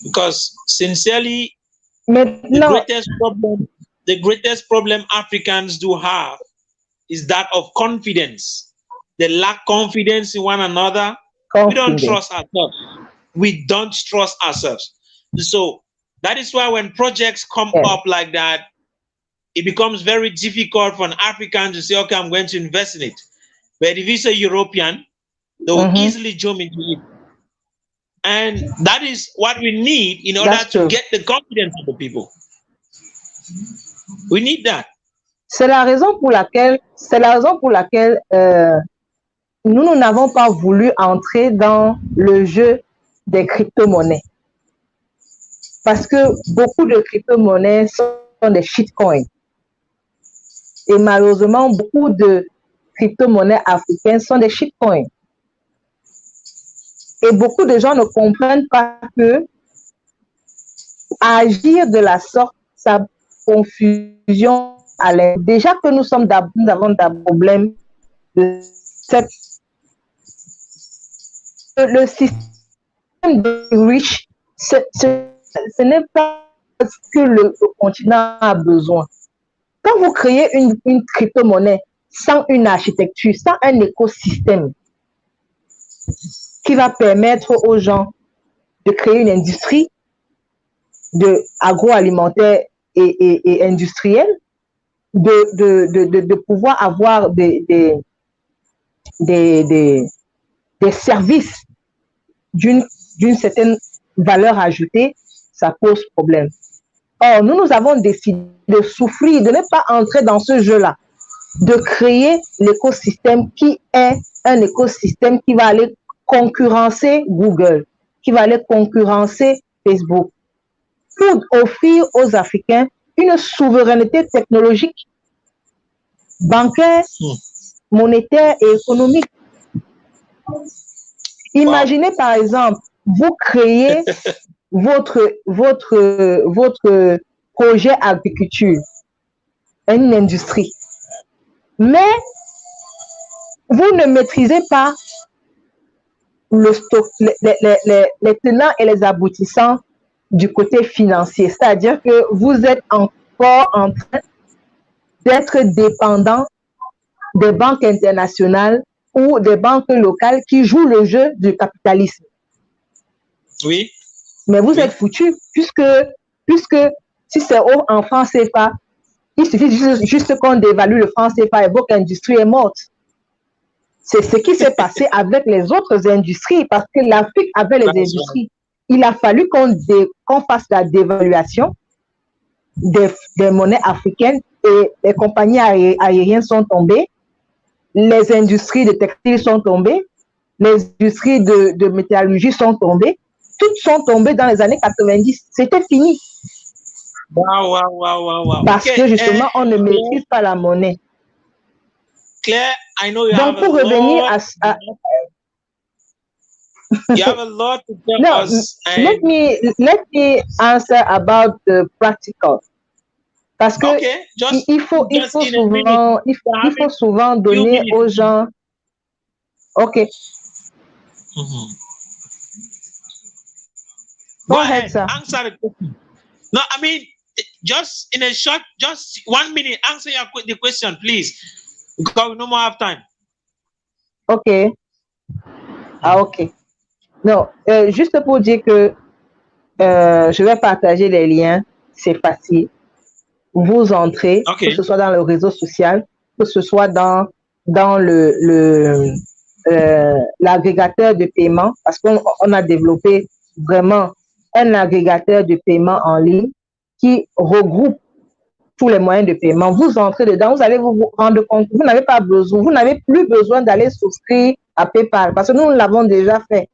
Because sincerely, maintenant, the greatest problem Africans do have is that of confidence. They lack confidence in one another. We don't trust ourselves. We don't trust ourselves. So that is why when projects come up like that, it becomes very difficult for an African to say, okay, I'm going to invest in it. But if it's a European, they'll easily jump into it. And that is what we need in order to get the confidence of the people. We need that. C'est la raison pour laquelle nous n'avons pas voulu entrer dans le jeu des crypto-monnaies. Parce que beaucoup de crypto-monnaies sont des shitcoins. Et malheureusement, beaucoup de crypto-monnaies africaines sont des shitcoins. Et beaucoup de gens ne comprennent pas que agir de la sorte, ça confusion à l'air. Déjà que nous avons des problèmes de cette. Le système de rich, ce n'est pas ce que le continent a besoin. Quand vous créez une crypto-monnaie sans une architecture, sans un écosystème qui va permettre aux gens de créer une industrie de agroalimentaire et industrielle, de pouvoir avoir des services d'une certaine valeur ajoutée, ça pose problème. Or, nous avons décidé de souffrir, de ne pas entrer dans ce jeu-là, de créer l'écosystème qui est un écosystème qui va aller concurrencer Google, qui va aller concurrencer Facebook, pour offrir aux Africains une souveraineté technologique, bancaire, monétaire et économique. Imaginez par exemple, vous créez votre projet agriculture, une industrie, mais vous ne maîtrisez pas le stock, les tenants et les aboutissants du côté financier, c'est-à-dire que vous êtes encore en train d'être dépendant des banques internationales ou des banques locales qui jouent le jeu du capitalisme. Oui. Mais vous êtes foutu puisque Si c'est en francs CFA, il suffit juste qu'on dévalue le franc CFA et votre industrie est morte. C'est ce qui s'est passé avec les autres industries, parce que l'Afrique avait les industries. Il a fallu qu'on fasse la dévaluation des monnaies africaines et les compagnies aériennes sont tombées, les industries de textile sont tombées, les industries de métallurgie sont tombées, toutes sont tombées dans les années 90. C'était fini. Wow. Parce que justement, on ne maîtrise pas la monnaie. Claire, I know you Donc, have pour revenir à you have a lot to tell no, us. Let me answer about the practical. Parce que il faut souvent donner aux gens. OK. Go ahead. Answer the question. No, I mean, just in a short, just 1 minute, answer the question, please. Because we no more have time. OK. OK. Non, juste pour dire que je vais partager les liens, c'est facile. Vous entrez, que ce soit dans le réseau social, que ce soit dans l'agrégateur de paiement, parce qu'on a développé vraiment un agrégateur de paiement en ligne qui regroupe tous les moyens de paiement. Vous entrez dedans, vous allez vous rendre compte, vous n'avez plus besoin d'aller souscrire à PayPal, parce que nous l'avons déjà fait.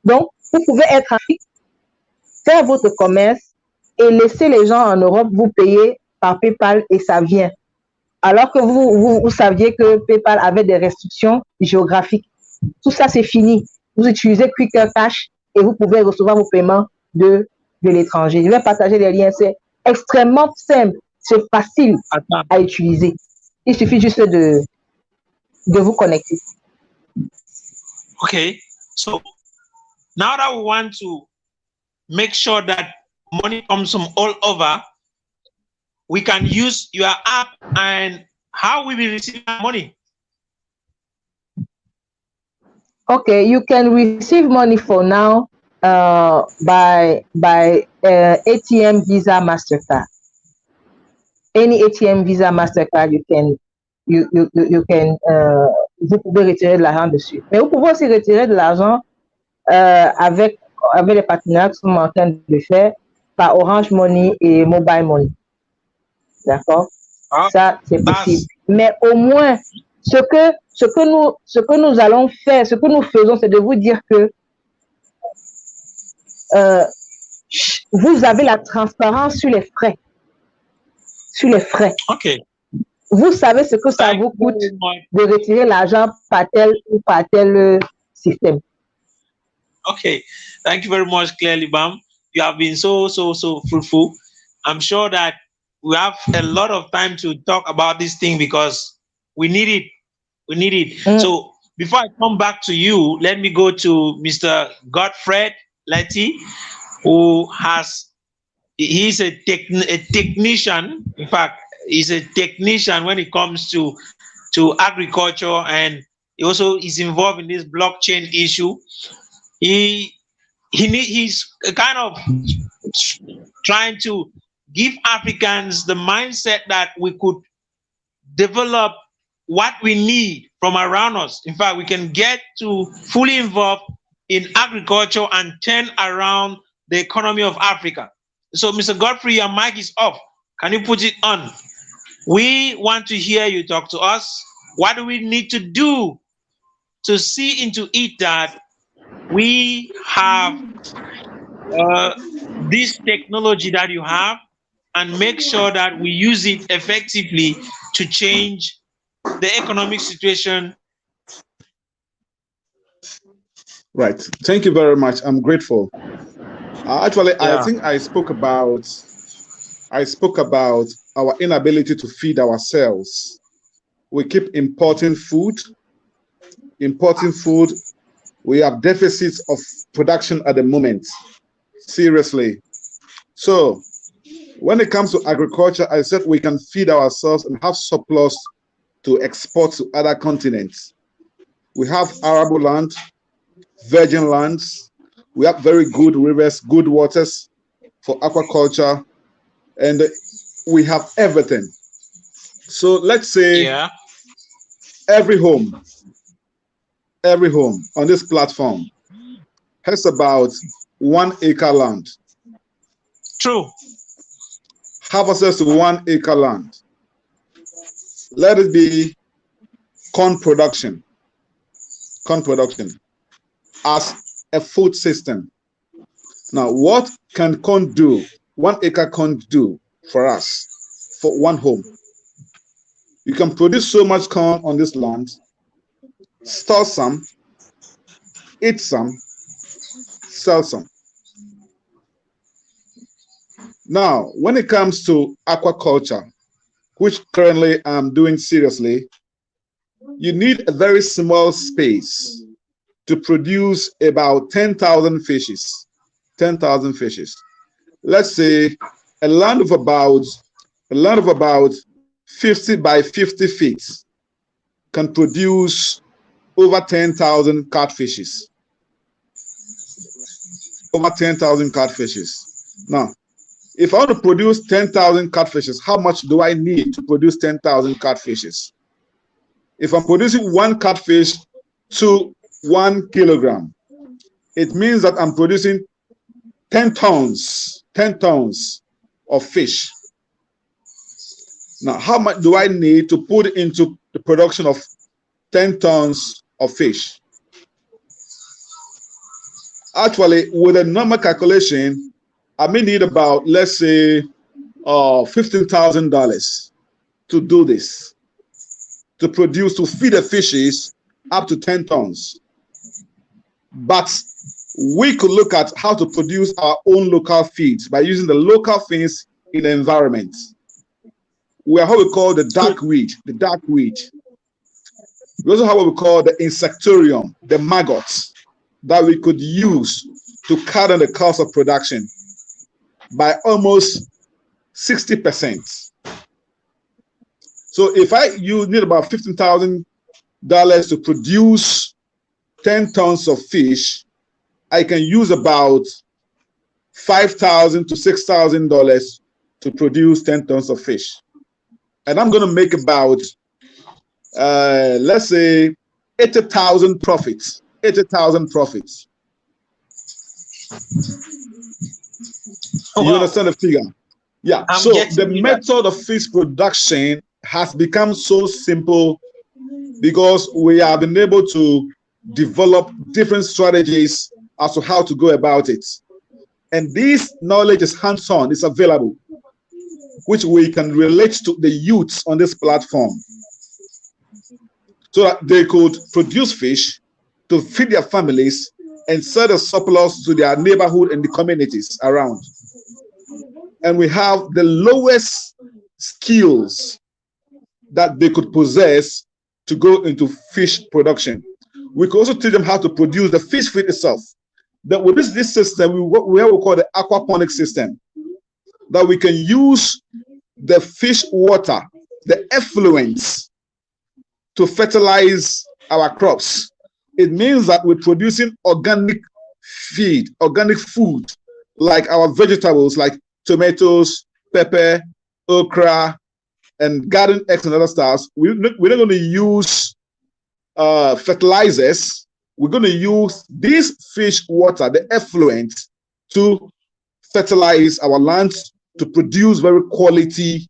Donc, vous pouvez être Afrique, faire votre commerce et laisser les gens en Europe vous payer par PayPal et ça vient. Alors que vous saviez que PayPal avait des restrictions géographiques. Tout ça, c'est fini. Vous utilisez Quicker Cash et vous pouvez recevoir vos paiements de l'étranger. Je vais partager les liens. C'est extrêmement simple. C'est facile à utiliser. Il suffit juste de vous connecter. Okay. So, now that we want to make sure that money comes from all over, we can use your app. And how will we receive money? Okay, you can receive money for now by ATM, Visa, Mastercard. Any ATM, Visa, Mastercard, vous pouvez retirer de l'argent dessus. Mais vous pouvez aussi retirer de l'argent avec les partenaires qui sont en train de le faire par Orange Money et Mobile Money. D'accord? Ça, c'est possible. Mais au moins, ce que nous allons faire, ce que nous faisons, c'est de vous dire que vous avez la transparence sur les frais. Sur les frais. OK. Vous savez ce que ça vous coûte de retirer l'argent par tel ou par tel système. Okay. Thank you very much, Claire Libam. You have been so fruitful. I'm sure that we have a lot of time to talk about this thing because we need it. We need it. So before I come back to you, let me go to Mr. Godfred Letty, he's a technician. In fact, he's a technician when it comes to agriculture, and he also is involved in this blockchain issue. He's kind of trying to give Africans the mindset that we could develop what we need from around us. In fact, we can get to fully involved in agriculture and turn around the economy of Africa. So, Mr. Godfrey, your mic is off. Can you put it on? We want to hear you talk to us. What do we need to do to see into it that we have this technology that you have and make sure that we use it effectively to change the economic situation? Right. Thank you very much. I'm grateful. Actually, I think I spoke about our inability to feed ourselves. We keep importing food. We have deficits of production at the moment. Seriously. So when it comes to agriculture, I said we can feed ourselves and have surplus to export to other continents. We have arable land, virgin lands. We have very good rivers, good waters for aquaculture. and we have everything. So let's say Yeah. every home on this platform has about 1 acre land. True. Have access to 1 acre land. Let it be corn production as a food system. Now, what can corn do? 1 acre corn do for us, for one home? You can produce so much corn on this land, store some, eat some, sell some. Now, when it comes to aquaculture, which currently I'm doing seriously, you need a very small space to produce about 10,000 fishes. 10,000 fishes. Let's say a land of about 50 by 50 feet can produce over 10,000 catfishes. Over 10,000 catfishes. Now, if I want to produce 10,000 catfishes, how much do I need to produce 10,000 catfishes? If I'm producing one catfish to 1 kilogram, it means that I'm producing 10 tons of fish. Now, how much do I need to put into the production of 10 tons of fish? Actually, with a normal calculation, I may need about, let's say, $15,000 to do this, to feed the fishes up to 10 tons. But we could look at how to produce our own local feeds by using the local things in the environment. We have what we call the dark weed. We also have what we call the insectorium, the maggots, that we could use to cut down the cost of production by almost 60%. So if you need about $15,000 to produce 10 tons of fish, I can use about $5,000 to $6,000 to produce 10 tons of fish. And I'm going to make about, let's say, 80,000 profits. 80,000 profits. Wow. You understand the figure? Yeah. So the method of fish production has become so simple because we have been able to develop different strategies as to how to go about it. And this knowledge is hands-on, it's available, which we can relate to the youths on this platform so that they could produce fish to feed their families and sell the surplus to their neighborhood and the communities around. And we have the lowest skills that they could possess to go into fish production. We could also teach them how to produce the fish feed itself. That with this system, we have what we call the aquaponics system, that we can use the fish water, the effluents, to fertilize our crops. It means that we're producing organic feed, organic food, like our vegetables, like tomatoes, pepper, okra, and garden eggs and other stuff. We're not going to use fertilizers. We're going to use this fish water, the effluent, to fertilize our lands to produce very quality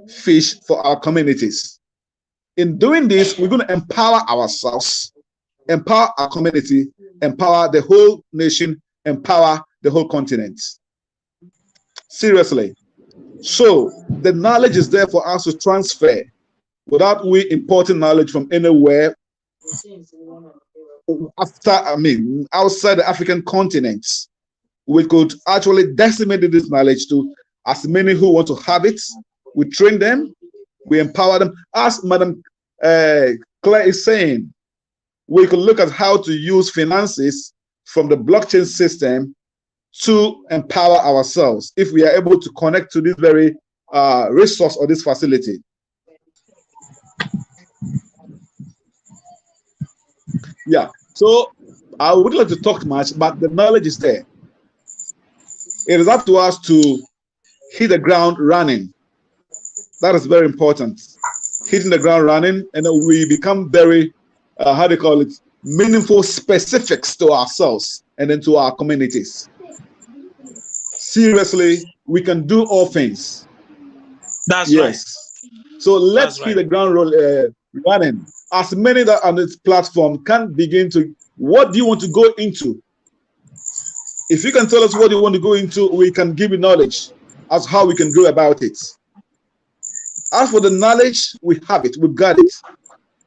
fish for our communities. In doing this, we're going to empower ourselves, empower our community, empower the whole nation, empower the whole continent. Seriously. So the knowledge is there for us to transfer without we importing knowledge from anywhere outside the African continents. We could actually disseminate this knowledge to as many who want to have it. We train them, we empower them. As Madam Claire is saying, we could look at how to use finances from the blockchain system to empower ourselves if we are able to connect to this very resource or this facility. Yeah, so I would like to talk much, but the knowledge is there. It is up to us to hit the ground running. That is very important. Hitting the ground running, and then we become very, how do you call it, meaningful specifics to ourselves and then to our communities. Seriously, we can do all things. That's right. So let's hit the ground running. As many that on this platform can begin to, what do you want to go into? If you can tell us what you want to go into, we can give you knowledge as how we can go about it. As for the knowledge, we have it, we've got it.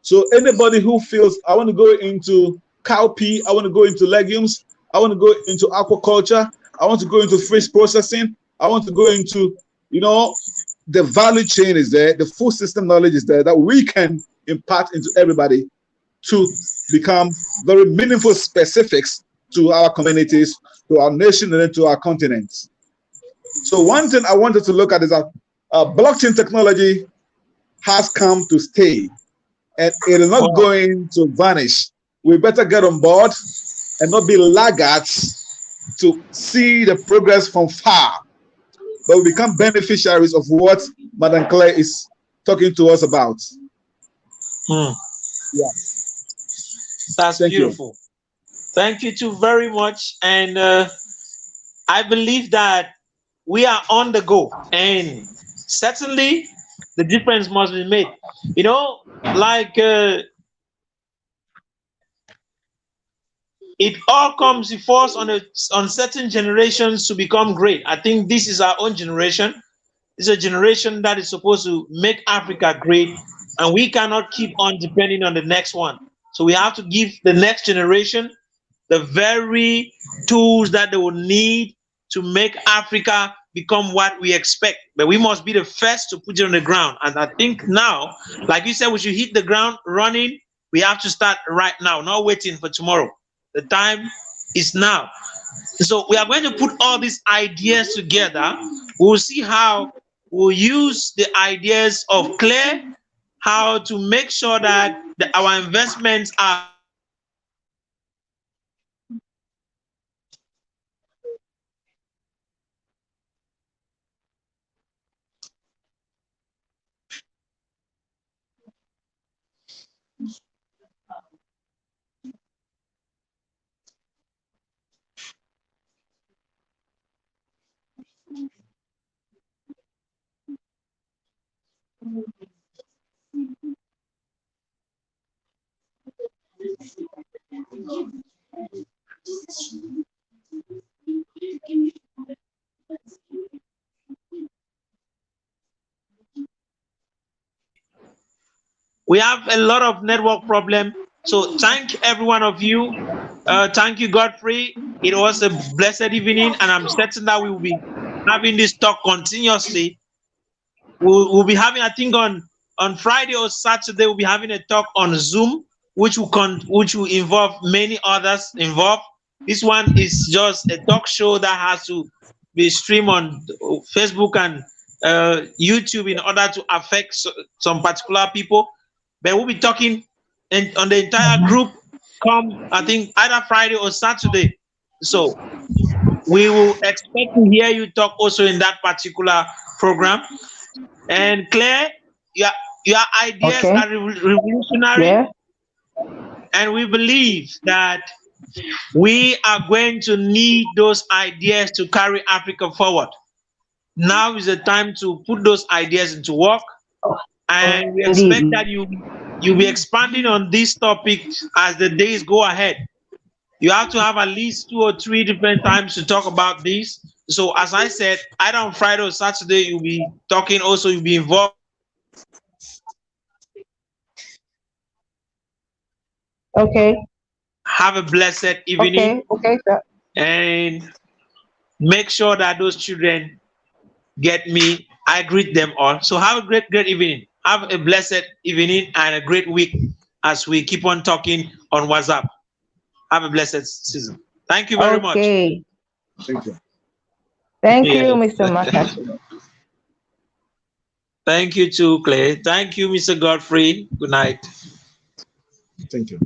So anybody who feels, I want to go into cowpea, I want to go into legumes, I want to go into aquaculture, I want to go into fish processing, I want to go into, the value chain is there, the full system knowledge is there that we can impart into everybody to become very meaningful specifics to our communities, to our nation, and then to our continents. So one thing I wanted to look at is that blockchain technology has come to stay, and it is not going to vanish. We better get on board and not be laggards to see the progress from far, but we become beneficiaries of what Madam Claire is talking to us about. Yeah, that's beautiful. Thank you too very much, and I believe that we are on the go, and certainly the difference must be made. Like it all comes before us on certain generations to become great. I think this is our own generation. It's a generation that is supposed to make Africa great, and we cannot keep on depending on the next one. So we have to give the next generation the very tools that they will need to make Africa become what we expect. But we must be the first to put it on the ground. And I think now, like you said, we should hit the ground running. We have to start right now, not waiting for tomorrow. The time is now. So we are going to put all these ideas together. We'll see how we'll use the ideas of Claire, how to make sure that our investments are we have a lot of network problem. So thank every one of you. Thank you, Godfrey. It was a blessed evening, and I'm certain that we will be having this talk continuously. We'll be having, I think, on Friday or Saturday, we'll be having a talk on Zoom, which will involve many others involved. This one is just a talk show that has to be streamed on Facebook and YouTube in order to affect some particular people. But we'll be talking on the entire group come, I think, either Friday or Saturday. So we will expect to hear you talk also in that particular program. And Claire, your ideas are revolutionary. And we believe that we are going to need those ideas to carry Africa forward. Now is the time to put those ideas into work. And we expect that you'll be expanding on this topic as the days go ahead. You have to have at least 2 or 3 different times to talk about this. So as I said, either on Friday or Saturday, you'll be talking also, you'll be involved. Okay. Have a blessed evening. Okay, sir. And make sure that those children get me. I greet them all. So have a great evening. Have a blessed evening and a great week as we keep on talking on WhatsApp. Have a blessed season. Thank you very much. Thank you. Thank you, Mr. Marcus. Thank you too, Clay. Thank you, Mr. Godfrey. Good night. Thank you.